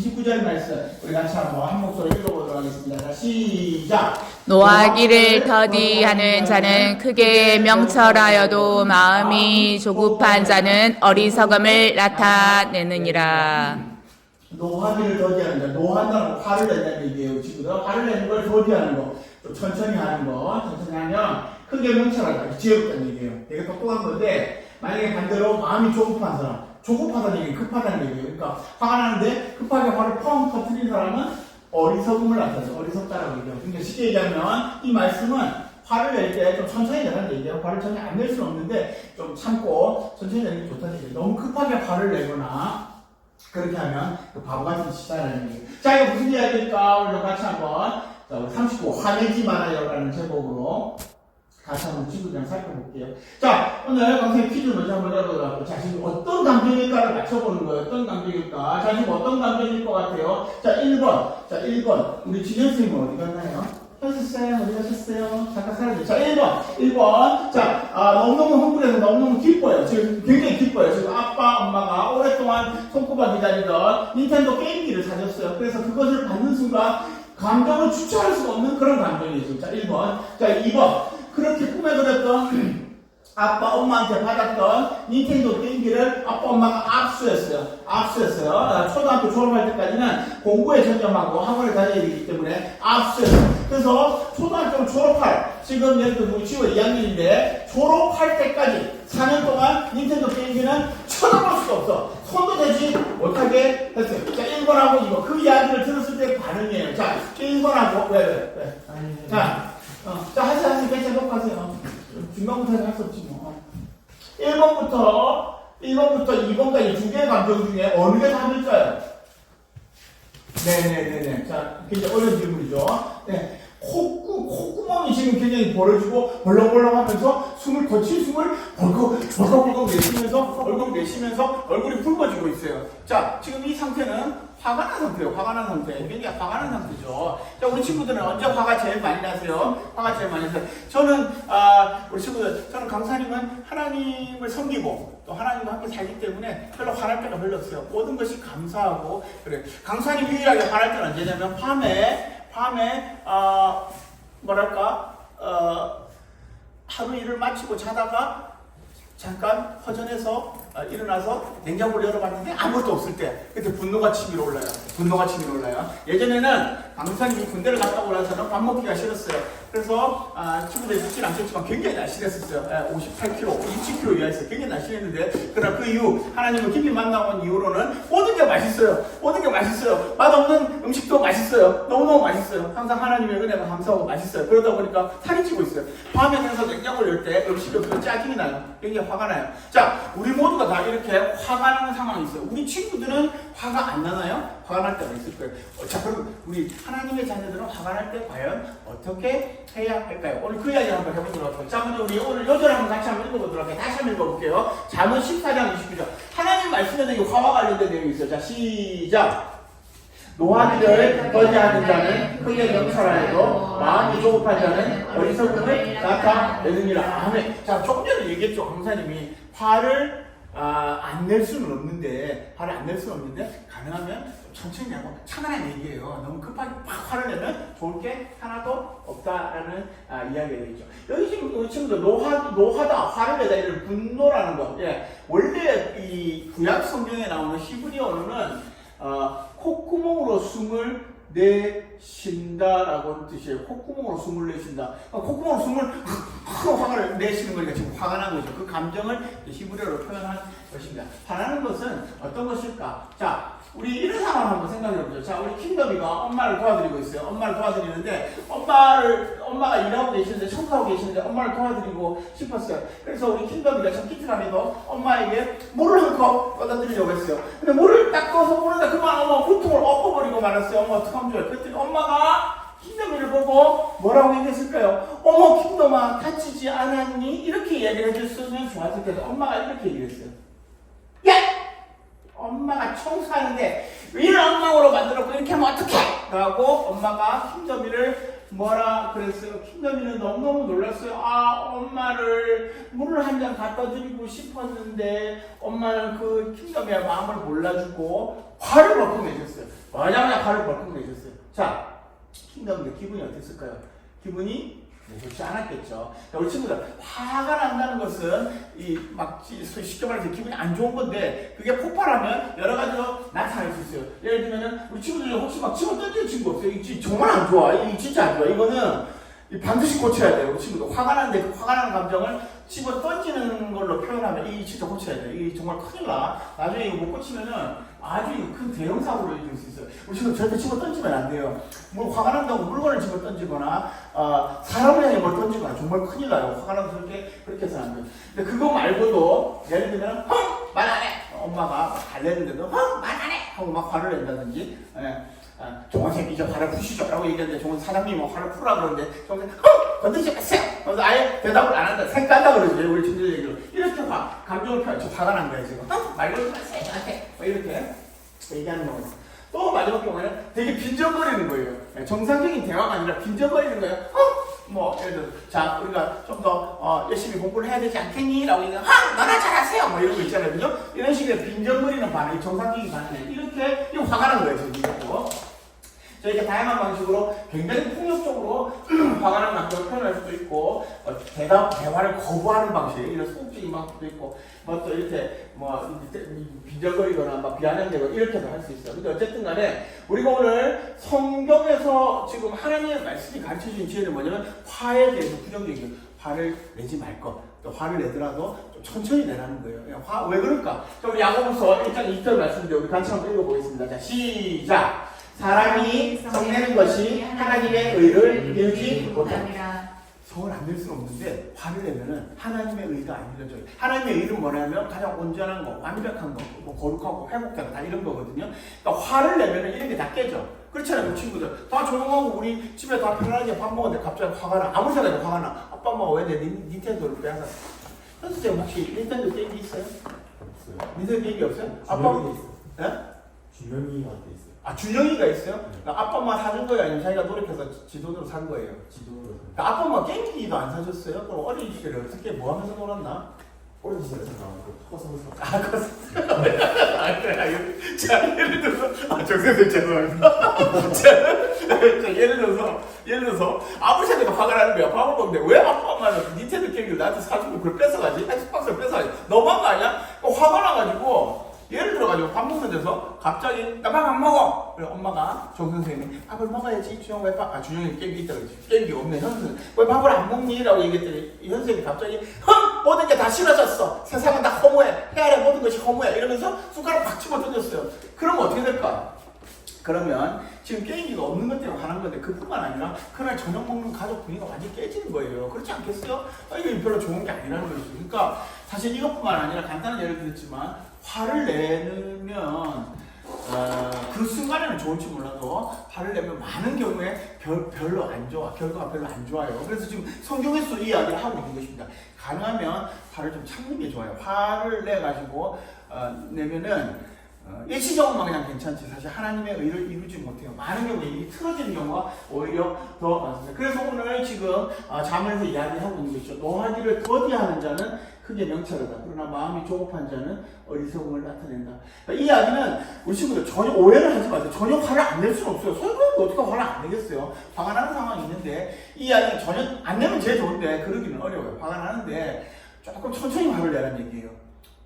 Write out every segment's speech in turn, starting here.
29절 말씀 우리 같이 한번 한 목소리 읽어보도록 하겠습니다. 자, 시작. 노하기를 더디하는 자는 크게 명철하여도 마음이 조급한 자는 어리석음을 나타내느니라. 노하기를 더디하는 자, 노한다는 거 화를 낸다는 얘기예요. 친구들 화를 내는 걸 더디하는 거, 또 천천히 하는 거, 천천히 하면 크게 명철하다, 지혜롭다는 얘기예요. 되게 똑똑한 건데 만약에 반대로 마음이 조급한 사람, 조급하다는 얘기, 급하다는 얘기예요. 그러니까 화가 나는데 급하게 화를 펑 터뜨린 사람은 어리석음을 나타내죠. 어리석다라고 얘기해요. 그러니까 쉽게 얘기하면 이 말씀은 화를 낼 때 좀 천천히 내라는 얘기예요. 화를 천천히 안 낼 수는 없는데 좀 참고 천천히 내는 게 좋다는 얘기예요. 너무 급하게 화를 내거나 그렇게 하면 그 바보같은 짓이라는 얘기예요. 자, 이거 무슨 이야기일까? 우리 같이 한번 자, 우리 39 화내지 말아요라는 제목으로 같이 한번 친구들이랑 살펴볼게요. 자, 오늘 강사님 퀴즈 먼저 한번 열어보도록 할게요. 자, 지금 어떤 감정일까를 맞춰보는 거예요. 어떤 감정일까? 자, 지금 어떤 감정일 것 같아요? 자, 1번. 자, 1번. 우리 진현 선생님 어디 갔나요? 하셨어요? 어디 가셨어요? 잠깐 사라져요. 자, 1번. 자, 너무너무 흥분해서 너무너무 기뻐요. 지금 굉장히 기뻐요. 지금 아빠, 엄마가 오랫동안 손꼽아 기다리던 닌텐도 게임기를 사줬어요. 그래서 그것을 받는 순간 감정을 주체할 수가 없는 그런 감정이죠. 자, 1번. 자, 2번. 그렇게 꿈에 그렸던 아빠, 엄마한테 받았던 닌텐도 게임기를 아빠, 엄마가 압수했어요. 초등학교 졸업할 때까지는 공부에 전념하고 학원에 다녀야 되기 때문에 압수했어요. 그래서 초등학교 졸업할, 지금 예를 들어 우리 친구 2학년인데 졸업할 때까지 4년 동안 닌텐도 게임기는 쳐다볼 수가 없어. 손도 대지 못하게 했어요. 자, 1번하고 2번. 그 이야기를 들었을 때 반응이에요. 자, 1번하고, 왜? 자, 하세요. 괜찮아. 녹화하세요. 중간부터 할 수 없지 뭐. 1번부터 2번까지 두 개의 감정 중에 어느 게 답일까요? 네네네네. 자, 굉장히 어려운 질문이죠. 네. 콧구멍이 지금 굉장히 벌어지고 벌렁벌렁 하면서 거친 숨을 벌컥벌컥 내쉬면서 얼굴이 붉어지고 있어요. 자, 지금 이 상태는 화가 난 상태예요. 굉장히 화가 난 상태죠. 자, 우리 친구들은 언제 화가 제일 많이 나세요? 저는, 우리 친구들, 저는 강사님은 하나님을 섬기고 또 하나님과 함께 살기 때문에 별로 화날 때가 별로 없어요. 모든 것이 감사하고, 그래. 강사님 유일하게 화날 때는 언제냐면 밤에, 하루 일을 마치고 자다가 잠깐 허전해서 일어나서 냉장고를 열어봤는데 아무것도 없을 때 그때 분노가 치밀어 올라요. 예전에는 강사님이 군대를 갔다 오고 나서는 밥 먹기가 싫었어요. 그래서 친구들이 듣지는 않겠지만 굉장히 날씬했었어요. 58kg, 27kg 이하였어요. 굉장히 날씬했는데 그러나 그 이후 하나님을 깊이 만나온 이후로는 모든 게 맛있어요. 맛없는 음식도 맛있어요. 너무너무 맛있어요. 항상 하나님의 은혜가 감사하고 맛있어요. 그러다 보니까 살이 찌고 있어요. 밤에 가서 냉장고를 열 때 음식이 없으면 짜증이 나요. 굉장히 화가 나요. 자, 우리 모두가 다 이렇게 화가 나는 상황이 있어요. 우리 친구들은 화가 안 나나요? 화가 날 때가 있을 거예요. 자, 그럼 우리 하나님의 자녀들은 화가 날 때 과연 어떻게 해야 할까요? 오늘 그 이야기 한번 해보도록 할게요. 자, 먼저 우리 오늘 요절 한번 같이 한번 읽어보도록 할게요. 다시 한번 읽어볼게요. 잠언 14장 29절. 하나님 말씀에는 이 화와 관련된 내용이 있어요. 자, 시작. 노하기를 더디하는 자는 크게 명철하여도 마음이 조급한 자는 어리석음을 나타내느니라. 아멘. 자, 조금 전에 얘기했죠. 강사님이 화를 안 낼 수는 없는데 가능하면 천천히 내고 차분한 얘기예요. 너무 급하게 팍 화를 내면 좋을 게 하나도 없다라는 이야기가 되죠. 여기 지금 우리 친구들 노하다, 화를 내다 이런 분노라는 거. 예. 원래 이 구약 성경에 나오는 히브리어는 콧구멍으로 숨을 내쉰다라고 하는 뜻이에요. 콧구멍으로 숨을 내쉰다. 콧구멍으로 숨을 화를 내쉬는 거니까 지금 화가 난 거죠. 그 감정을 히브리어로 표현한 것입니다. 화나는 것은 어떤 것일까? 자, 우리 이런 상황을 한번 생각해 보죠. 자, 우리 킹덤이가 엄마를 도와드리고 있어요. 엄마를 도와드리는데 엄마가 일하고 계시는데 청소하고 계시는데 엄마를 도와드리고 싶었어요. 그래서 우리 킹덤이가 참 기특하게도 엄마에게 물을 한 컵 떠다 드리려고 했어요. 근데 물을 딱 떠서 모르다 그만 엄마 고통을 엎어버리고 말았어요. 엄마 어떡하면 좋아요. 그랬더니 엄마가 킹덤이를 보고 뭐라고 얘기했을까요? 어머 킹덤아 다치지 않았니? 이렇게 얘기를 해줬으면 좋았을 텐데 엄마가 이렇게 얘기했어요. 야! 엄마가 청소하는데 이런 엉망으로 만들었고 이렇게 하면 어떡해? 라고 엄마가 킹덤이를 뭐라 그랬어요? 킹덤이는 너무너무 놀랐어요. 아, 엄마를 물을 한 잔 갖다 드리고 싶었는데 엄마는 그 킹덤의 마음을 몰라주고 화를 벌컥 내셨어요. 마냥 화를 벌컥 내셨어요. 자, 킹덤인데 기분이 어땠을까요? 기분이 좋지 않았겠죠. 그러니까 우리 친구들, 화가 난다는 것은 쉽게 말해서 기분이 안 좋은 건데, 그게 폭발하면 여러 가지로 나타날 수 있어요. 예를 들면은 우리 친구들 혹시 막 집어 던지는 친구 없어요? 이 정말 안 좋아. 이 진짜 안 좋아. 이거는 반드시 고쳐야 돼요. 우리 친구들 화가 나는데 그 화가 나는 감정을 집어 던지는 걸로 표현하면 이 진짜 고쳐야 돼요. 이 정말 큰일 나. 나중에 이거 못 고치면은 아주 큰 대형 사고로 이길 수 있어요. 우리 친구들 절대 집어 던지면 안 돼요. 뭐 화가 난다고 물건을 집어 던지거나 사람을 향해 뭘 던지거나 정말 큰일 나요. 화가 나서 그렇게 해서는 안 돼요. 근데 그거 말고도 예를 들면 말 안 해. 엄마가 달랬는데도 말 안 해. 하고 막 화를 낸다든지. 종원생 이제 화를 푸시죠 라고 얘기하는데 종원 사장님이 화를 풀라 그러는데 종원생 건드리지 마세요. 그래서 아예 대답을 안 한다. 생각한다 그러죠. 우리 친구들 얘기로. 이렇게 감정을 표현. 저 화가 난 거예요 지금. 말 걸지 마세요 저한테. 이렇게 얘기하는 거예요. 또 마지막 경우에는 되게 빈정거리는 거예요. 정상적인 대화가 아니라 빈정거리는 거예요. 뭐 예를 들어 자 우리가 좀 더 열심히 공부를 해야 되지 않겠니? 라고 얘기하면 너나 잘하세요. 뭐 이런 거 있잖아요. 그죠? 이런 식의 빈정거리는 반응이 정상적인 반응이에요. 이렇게 화가 난 거예요. 지금. 이렇게 다양한 방식으로 굉장히 폭력적으로 화가 나는 감정을 표현할 수도 있고 대화를 거부하는 방식 이런 소극적인 방식도 있고 뭐 또 이렇게 빈정거리거나 막 비아냥대고 이렇게도 할 수 있어요. 근데 어쨌든 간에 우리가 오늘 성경에서 지금 하나님의 말씀이 가르쳐주신 지혜는 뭐냐면 화에 대해서 부정적이에요. 화를 내지 말 것. 또 화를 내더라도 좀 천천히 내라는 거예요. 왜 그럴까? 자, 우리 야고보서 1장 2절 말씀인데 우리 같이 한번 읽어보겠습니다. 자, 시작! 사람이 성내는 것이 하나님의 의를 이루지 못합니다. 성을 안 낼 수는 없는데 화를 내면은 하나님의 의가 안 이루어져요. 하나님의 의는 뭐냐면 가장 온전한 거, 완벽한 거, 뭐 거룩하고 회복되고 다 이런 거거든요. 그러니까 화를 내면은 이런 게 다 깨져. 그렇잖아요, 그 친구들. 다 조용하고 우리 집에 다 편안하게 밥 먹었는데 갑자기 화가 나. 아무 생각이 화가 나. 아빠 엄마가 왜 내 닌텐도를 빼앗았어? 선생님 혹시 닌텐도 게임기 있어요? 없어요. 닌텐도 게임기 없어요? 아빠 준영이가 있어요. 네? 준영이한테 있어요. 준영이가 있어요? 네. 그러니까 아빠 엄마 사준 거예요? 아니면 자기가 노력해서 지 돈으로 산 거예요? 지도를 그러니까 아빠 엄마 게임기도 안 사줬어요? 그럼 어린 시절에 어떻게 뭐 하면서 놀았나? 어린 시절에 나오고 커서 자, 예를 들어서, 정선생 죄송합니다. 자, 예를 들어서, 아무 생각도 화가 나는 거야. 밥을 먹는데, 왜 아빠 엄마는 닌텐도 게임기를 나한테 사주고 그걸 뺏어가지? 엑스박스를 뺏어가지? 너무한 거 아니야? 화가 나가지고, 예를 들어가지고 밥 먹는 데서 갑자기 나 밥 안 먹어. 그래 엄마가 정선생님이 밥을 먹어야지. 주영 왜 밥? 준영이 게임기 있다 그러지. 게임기 없네. 현선생 왜 밥을 안 먹니? 라고 얘기했더니 현선생님이 갑자기 모든 게 다 싫어졌어. 세상은 다 허무해. 해 아래 모든 것이 허무해. 이러면서 숟가락 팍 집어 던졌어요. 그러면 어떻게 될까? 그러면 지금 게임기가 없는 것 때문에 화난 건데 그뿐만 아니라 그날 저녁 먹는 가족 분위기가 완전히 깨지는 거예요. 그렇지 않겠어요? 이게 별로 좋은 게 아니라는 거죠. 그러니까 사실 이것뿐만 아니라 간단한 예를 들었지만 화를 내면 그 순간에는 좋을지 몰라도 화를 내면 많은 경우에 별로 안 좋아. 결과가 별로 안 좋아요. 그래서 지금 성경에서 이 이야기를 하고 있는 것입니다. 가능하면 화를 좀 참는 게 좋아요. 화를 내가지고 내면은 일시적으로만 그냥 괜찮지 사실 하나님의 의를 이루지 못해요. 많은 경우에 이 틀어지는 경우가 오히려 더 많습니다. 그래서 오늘 지금 잠언에서 이야기하고 있는 것이죠. 노하기를 더디하는 자는 크게 명철하다. 그러나 마음이 조급한 자는 어리석음을 나타낸다. 그러니까 이 이야기는 우리 친구들 전혀 오해를 하지 마세요. 전혀 화를 안 낼 수는 없어요. 설교하는데 어떻게 화를 안 내겠어요? 화가 나는 상황이 있는데 이 이야기는 전혀 안 내면 제일 좋은데 그러기는 어려워요. 화가 나는데 조금 천천히 화를 내라는 얘기예요.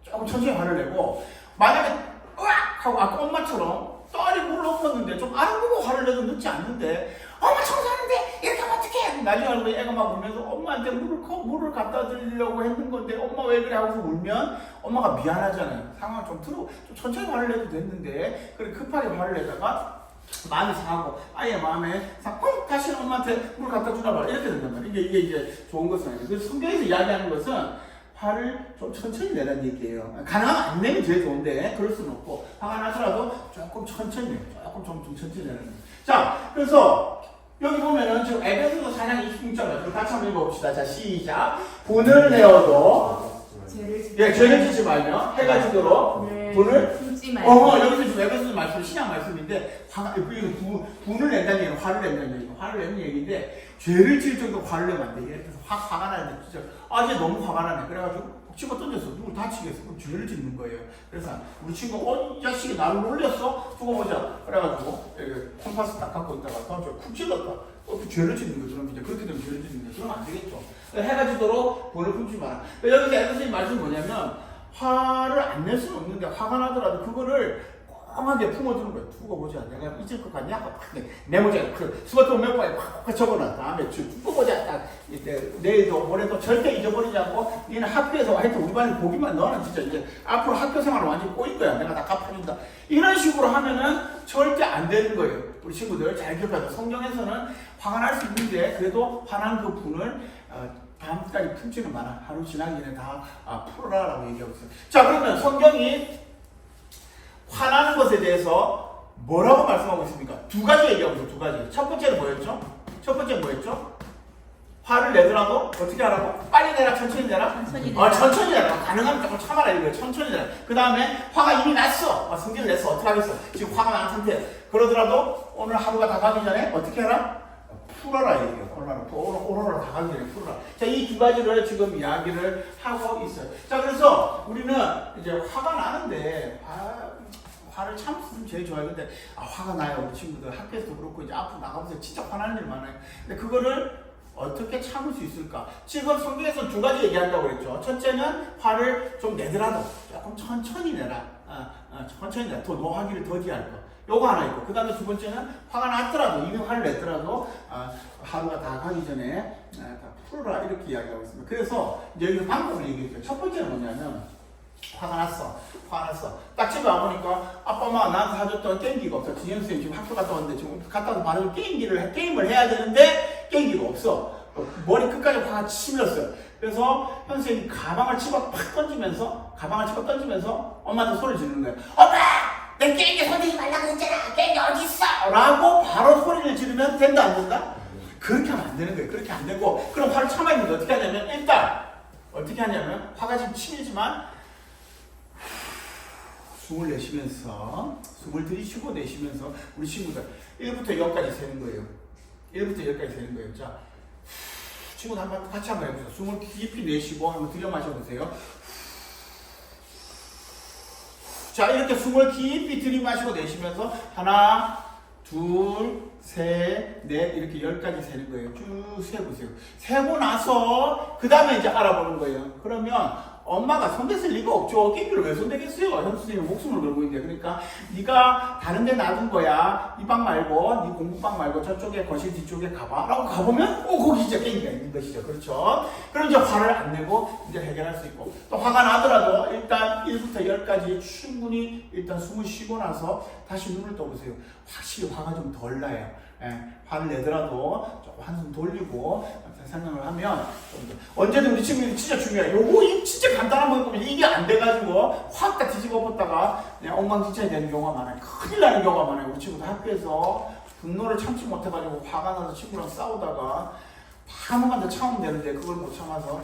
조금 천천히 화를 내고 만약에 으악! 하고 아까 엄마처럼 딸이 물을 엎었는데 좀 알아보고 화를 내도 늦지 않는데 엄마 청소하는데 이렇게 하면 어떡해! 나중에 알고 애가 막 울면서 엄마한테 물을 갖다 드리려고 했는 건데 엄마 왜 그래 하고서 울면 엄마가 미안하잖아요. 상황을 좀 천천히 화를 내도 됐는데 그래 급하게 화를 내다가 마음이 상하고 아예 마음에 다시는 엄마한테 물 갖다 주나 봐 이렇게 된단 말이에요. 이게 이제 좋은 것은 아니에요. 그래서 성경에서 이야기하는 것은 화를 좀 천천히 내라는 얘기예요. 가능하면 안 내면 제일 좋은데 그럴 수는 없고 화가 나더라도 조금 천천히 내요. 조금 천천히 내라는 거예요. 자, 그래서 여기 보면은 지금 에베소서 4장 26절 같이 한번 읽어봅시다. 자, 시작. 분을 내어도 죄를 짓지 말며 해가 지도록 분을 품지 말고. 여기서 지금 에베소서 말씀, 신약 말씀인데, 분을 낸다는 얘기는 화를 낸다는 얘기고, 화를 내는 얘기인데, 죄를 지을 정도로 화를 내면 안 돼. 예를 들어서 화가 나는데, 진짜, 이제 너무 화가 나네. 그래가지고, 집어 던져서 누굴 다치겠어. 그럼 죄를 짓는 거예요. 그래서, 우리 친구, 이 자식이 나를 놀렸어? 두고 보자. 그래가지고, 콤파스 딱 갖고 있다가, 다음 주에 쿡 찔렀다. 또 죄를 짓는 거죠. 그럼 이제 그렇게 되면 죄를 짓는 거죠. 그러면 안 되겠죠. 해가 지도록 본을 품지 마라. 여기서 에베소서 말씀이 뭐냐면, 화를 안 낼 수는 없는데 화가 나더라도 그거를 ቋ하게 품어두는 거예요. 두고 보자. 내가 잊을 것 같냐? 메모장에 스마트폰 메모장에 꽉 적어놔. 다음에 두고 보자. 딱 내일도 모레도 절대 잊어버리지 않고 니는 학교에서 하여튼 우리 반에 보기만 너는 진짜 이제 앞으로 학교 생활을 완전히 꼬일 거야. 내가 다 갚아준다. 이런 식으로 하면은 절대 안 되는 거예요. 우리 친구들 잘 기억하세요. 성경에서는 화가 날 수 있는데 그래도 화난 그 분을 다음까지 품지는 마라. 하루 지나기 전에 다 풀어라라고 얘기하고 있어요. 자, 그러면 성경이 화나는 것에 대해서 뭐라고 말씀하고 있습니까? 두 가지 얘기하고 있어요. 두 가지. 첫 번째는 뭐였죠? 첫 번째는 뭐였죠? 화를 내더라도 어떻게 하라고? 빨리 내라, 천천히 내라? 천천히 내라. 천천히 내라. 가능하면 조금 참아라 이거예요. 천천히 내라. 그 다음에 화가 이미 났어. 성질을 냈어. 어떻게 하겠어? 지금 화가 난 상태야. 그러더라도 오늘 하루가 다 가기 전에 어떻게 해라? 풀어라 얘기해요. 오로라 다 가기 전에 풀어라. 자, 이 두 가지를 지금 이야기를 하고 있어요. 자, 그래서 우리는 이제 화가 나는데 화를 참으면 제일 좋아요. 근데 화가 나요. 우리 친구들 학교에서도 그렇고 이제 앞으로 나가면서 진짜 화나는 일 많아요. 근데 그거를 어떻게 참을 수 있을까? 지금 성경에서 두 가지 얘기한다고 그랬죠. 첫째는 화를 좀 내더라도 조금 천천히 내라. 천천히 내라. 더 노하기를 더디할 거. 요거 하나 있고, 그 다음에 두 번째는 화가 났더라도, 이미 화를 냈더라도, 하루가 다 가기 전에, 다 풀어라, 이렇게 이야기하고 있습니다. 그래서, 이제 여기서 방법을 얘기했어요. 첫 번째는 뭐냐면, 화가 났어. 딱 집에 와보니까, 아빠, 엄마 나한테 사줬던 게임기가 없어. 진영 선생님 지금 학교 갔다 왔는데, 지금 갔다 와서 바로 게임을 해야 되는데, 게임기가 없어. 머리 끝까지 화가 치밀었어요. 그래서, 현 선생님이 가방을 집어 팍 던지면서, 엄마한테 소리를 지르는 거예요. 엄마! 내 게임기 손대지 말라고 했잖아. 게임기 어딨어? 라고 바로 소리를 지르면 된다 안 된다? 그렇게 하면 안 되는 거예요. 그렇게 안 되고 그럼 화를 참아야 되는데 어떻게 하냐면 일단 어떻게 하냐면 화가 지금 치밀지만 숨을 내쉬면서 숨을 들이쉬고 내쉬면서 우리 친구들 1부터 10까지 세는 거예요. 1부터 10까지 세는 거예요. 자, 친구들 한번 같이 한번 해보세요. 숨을 깊이 내쉬고 한번 들여 마셔보세요. 자, 이렇게 숨을 깊이 들이마시고 내쉬면서 하나, 둘, 셋, 넷 이렇게 10까지 세는 거예요. 쭉 세보세요. 세고 나서 그 다음에 이제 알아보는 거예요. 그러면 엄마가 손댔을 리가 없죠. 게임기를 왜 손대겠어요? 현 선생님이 목숨을 걸고 있는데. 그러니까 네가 다른 데 놔둔 거야. 이 방 말고 네 공부방 말고 저쪽에 거실 뒤쪽에 가봐 라고 가보면 거기 진짜 게임기가 있는 것이죠. 그렇죠? 그럼 이제 화를 안 내고 이제 해결할 수 있고 또 화가 나더라도 일단 1부터 10까지 충분히 일단 숨을 쉬고 나서 다시 눈을 떠보세요. 확실히 화가 좀 덜 나요. 화를 내더라도 좀 한숨 돌리고 생각을 하면 언제든 우리 친구들이 진짜 중요해요. 요거 진짜 간단한 거거든요. 이게 안 돼가지고 확 다 뒤집어 엎었다가 엉망진창이 되는 경우가 많아요. 큰일 나는 경우가 많아요. 우리 친구들 학교에서 분노를 참지 못해가지고 화가 나서 친구랑 싸우다가 한 번만 더 참으면 되는데 그걸 못 참아서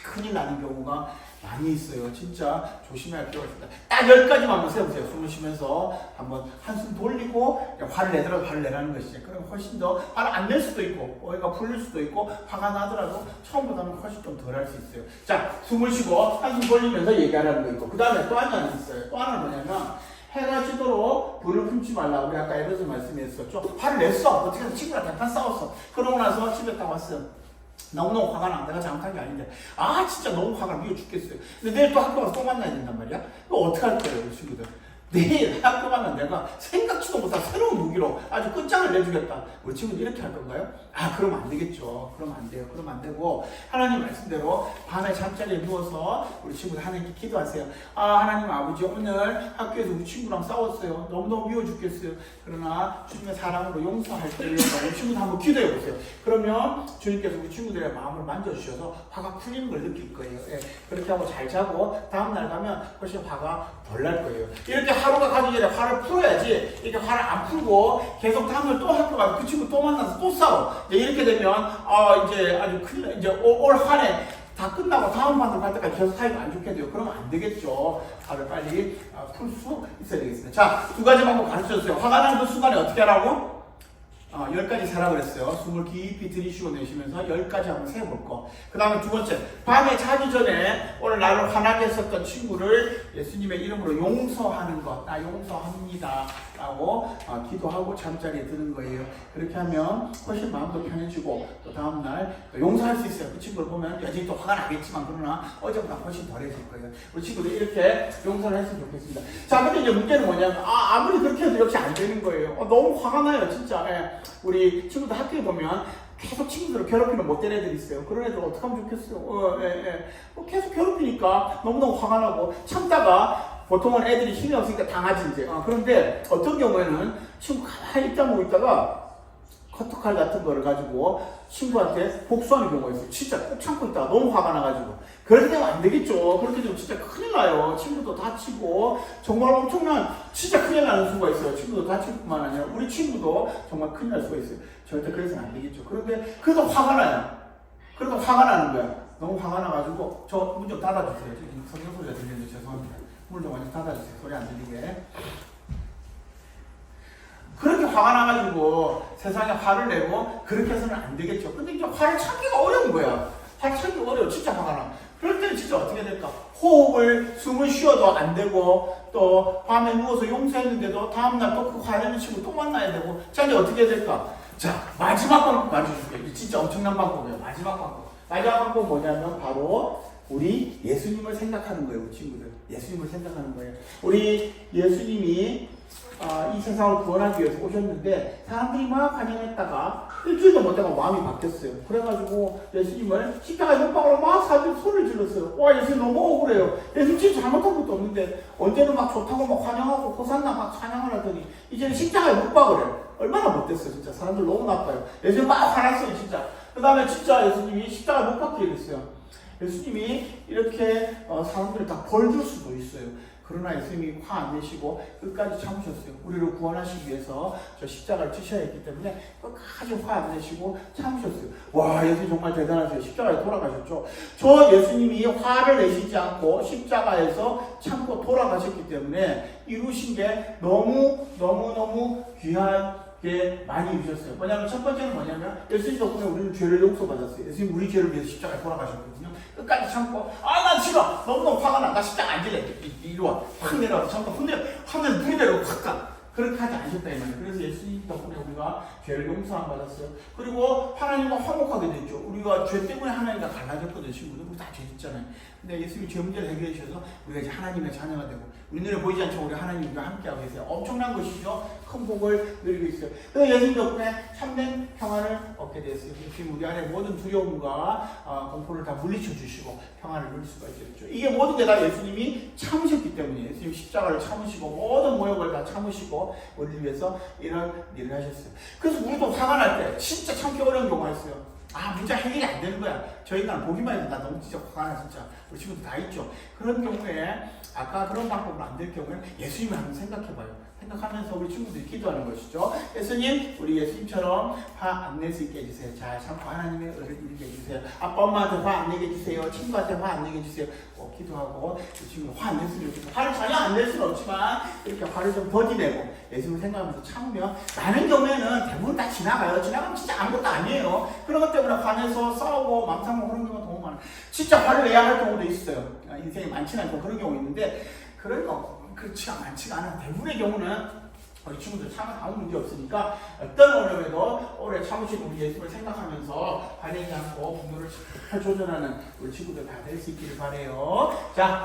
큰일 나는 경우가 많이 있어요. 진짜 조심해야 할 필요가 있습니다. 딱 10가지만 한번 세보세요. 숨을 쉬면서 한번 한숨 돌리고 화를 내더라도 화를 내라는 것이죠. 그럼 훨씬 더 화를 안 낼 수도 있고 어이가 풀릴 수도 있고 화가 나더라도 처음보다는 훨씬 좀 덜 할 수 있어요. 자, 숨을 쉬고 한숨 돌리면서 얘기하라는 거 있고 그 다음에 또 하나는 있어요. 또 하나는 뭐냐면 해가 지도록 불을 품지 말라고 우리 아까 에베소 말씀했었죠. 화를 냈어. 어떻게 해서 친구랑 대판 싸웠어. 그러고 나서 집에 딱 왔어요. 너무너무 화가 나. 내가 잘못한 게 아닌데. 진짜 너무 화가 미워 죽겠어요. 근데 내일 또 학교 가서 또 만나야 된단 말이야? 그럼 어떻게 할 거예요, 우리 친구들? 내일 학교 가면 내가 생각지도 못한 새로운 무기로 아주 끝장을 내주겠다. 우리 친구들 이렇게 할 건가요? 그러면 안 되겠죠. 그러면 안 돼요. 그러면 안 되고, 하나님 말씀대로 밤에 잠자리에 누워서 우리 친구들 하나님께 기도하세요. 하나님 아버지, 오늘 학교에서 우리 친구랑 싸웠어요. 너무너무 미워 죽겠어요. 그러나 주님의 사랑으로 용서할게요. 우리 친구들 한번 기도해 보세요. 그러면 주님께서 우리 친구들의 마음을 만져주셔서 화가 풀리는 걸 느낄 거예요. 그렇게 하고 잘 자고 다음날 가면 훨씬 화가 덜 날 거예요. 이렇게 하루가 가기 전에 화를 풀어야지. 이렇게 화를 안 풀고 계속 다음날 또 학교 가서 그 친구 또 만나서 또 싸워. 이렇게 되면 이제 아주 큰일. 이제 올 한해 다 끝나고 다음 반으로 갈 때까지 계속 사이가 안 좋게 돼요. 그러면 안 되겠죠. 화를 빨리 풀 수 있어야 되겠습니다. 자, 두 가지 방법 가르쳐줬어요. 화가 나는 그 순간에 어떻게 하라고? 10가지 세라 그랬어요. 숨을 깊이 들이쉬고 내쉬면서 10가지 한번 세볼 거. 그 다음에 두 번째, 밤에 자기 전에 오늘 나를 화나게 했었던 친구를 예수님의 이름으로 용서하는 것. 나 용서합니다. 라고 기도하고 잠자리에 드는 거예요. 그렇게 하면 훨씬 마음도 편해지고 또 다음날 또 용서할 수 있어요. 그 친구를 보면 여전히 또 화가 나겠지만 그러나 어제보다 훨씬 덜해질 거예요. 우리 친구들 이렇게 용서를 했으면 좋겠습니다. 자, 근데 이제 문제는 뭐냐면 아무리 그렇게 해도 역시 안 되는 거예요. 너무 화가 나요, 진짜. 예. 우리 친구들 학교에 보면 계속 친구들을 괴롭히는 못된 애들이 있어요. 그런 애들 어떻게 하면 좋겠어요? 계속 괴롭히니까 너무너무 화가 나고 참다가 보통은 애들이 힘이 없으니까 당하지 이제. 그런데 어떤 경우에는 친구 가만히 있다 있다가 커터칼 같은 거를 가지고 친구한테 복수하는 경우가 있어요. 진짜 꼭 참고 있다가 너무 화가 나가지고. 그렇게 되면 안 되겠죠. 그렇게 되면 진짜 큰일 나요. 친구도 다치고 정말 엄청난 진짜 큰일 나는 수가 있어요. 친구도 다칠 뿐만 아니라 우리 친구도 정말 큰일 날 수가 있어요. 절대 그래서는 안 되겠죠. 그런데 그래도 화가 나요. 그래도 화가 나는 거야. 너무 화가 나가지고 저 문 좀 닫아주세요. 지금 성경 소리가 들리는데 죄송합니다. 문 좀 완전 닫아주세요. 소리 안 들리게. 그렇게 화가 나가지고 세상에 화를 내고 그렇게 해서는 안 되겠죠. 근데 이제 화를 참기가 어려운 거야. 화를 참기 어려워. 진짜 화가 나. 그럴 때는 진짜 어떻게 될까? 호흡을, 숨을 쉬어도 안 되고 또 밤에 누워서 용서했는데도 다음날 또 그 화내는 친구 또 만나야 되고 자, 이제 어떻게 해야 될까? 자, 마지막 방법 가르쳐줄게요. 진짜 엄청난 방법이에요. 마지막 방법. 마지막 방법은 뭐냐면 바로 우리 예수님을 생각하는 거예요. 우리 친구들. 예수님을 생각하는 거예요. 우리 예수님이 이 세상을 구원하기 위해서 오셨는데 사람들이 막 환영했다가 일주일도 못되고 마음이 바뀌었어요. 그래가지고 예수님을 십자가에 못 박으러 막 사람들이 소리를 질렀어요. 와, 예수님 너무 억울해요. 예수님 진짜 잘못한 것도 없는데 언제는 막 좋다고 막 환영하고 호산나 막 찬양을 하더니 이제는 십자가에 못 박으래요. 얼마나 못됐어요. 진짜 사람들 너무 나빠요. 예수님 막 화났어요. 진짜. 그 다음에 진짜 예수님이 십자가에 못 박게 됐어요. 예수님이 이렇게 사람들을 다 벌 줄 수도 있어요. 그러나 예수님이 화 안 내시고 끝까지 참으셨어요. 우리를 구원하시기 위해서 저 십자가를 지셔야 했기 때문에 끝까지 화 안 내시고 참으셨어요. 와, 예수님 정말 대단하세요. 십자가에 돌아가셨죠. 저 예수님이 화를 내시지 않고 십자가에서 참고 돌아가셨기 때문에 이루신 게 너무 귀하게 많이 이루셨어요. 뭐냐면 첫 번째는 뭐냐면 예수님 덕분에 우리는 죄를 용서받았어요. 예수님 우리 죄를 위해서 십자가에 돌아가셨거든요. 끝까지 참고 나 싫어. 너무너무 화가 나. 나 십자가 안 질래. 이리 와. 확 내려와서 참고 화면 불이 내려고 확 가. 그렇게 하지 않으셨다 이 말이에요. 그래서 예수님 덕분에 우리가 죄를 용서함 받았어요. 그리고 하나님과 화목하게 됐죠. 우리가 죄 때문에 하나님과 갈라졌거든요. 친구들 우리 다 죄 짓잖아요. 근데 예수님이 죄 문제를 해결해 주셔서 우리가 이제 하나님의 자녀가 되고 우리 눈에 보이지 않지만 우리 하나님과 함께하고 계세요. 엄청난 것이죠. 큰 복을 누리고 있어요. 그래서 예수님 덕분에 참된 평안을 얻게 됐어요. 예수님 우리 안에 모든 두려움과 공포를 다 물리쳐 주시고 평안을 누릴 수가 있었죠. 이게 모든 게 다 예수님이 참으셨기 때문에 예수님 십자가를 참으시고 모든 모욕을 다 참으시고 우리를 위해서 이런 일을 하셨어요. 그래서 우리도 화가 날 때 진짜 참기 어려운 경우가 있어요. 문제 해결이 안 되는 거야. 저 인간 보기만 해도 나 너무 진짜 화가 나 진짜. 우리 친구들 다 있죠. 그런 경우에 아까 그런 방법으로 안 될 경우에는 예수님을 한번 생각해봐요. 생각하면서 우리 친구들이 기도하는 것이죠. 예수님, 우리 예수님처럼 화 안 낼 수 있게 해주세요. 잘 참고 하나님의 은혜를 누리게 해주세요. 아빠, 엄마한테 화 안 내게 해주세요. 친구한테 화 안 내게 해주세요. 기도하고 우리 친구 화 안 냈으면 좋겠어요. 화를 전혀 안 낼 수는 없지만 이렇게 화를 좀 버티내고 예수님을 생각하면서 참으면 많은 경우에는 대부분 다 지나가요. 지나가면 진짜 아무것도 아니에요. 그런 것 때문에 화내서 싸우고 맘상하고 그런 경우가 너무 많아요. 진짜 화를 내야 할 경우도 있어요. 인생이 많지는 않고 그런 경우 있는데 그런 거 그렇지가 많지가 않아요. 대부분의 경우는 우리 친구들 참으면 아무 문제 없으니까 어떤 어려움에도 오래 참으신 우리 예수님을 생각하면서 화내지 않고 분노를 잘 조절하는 우리 친구들 다 될 수 있기를 바래요. 자.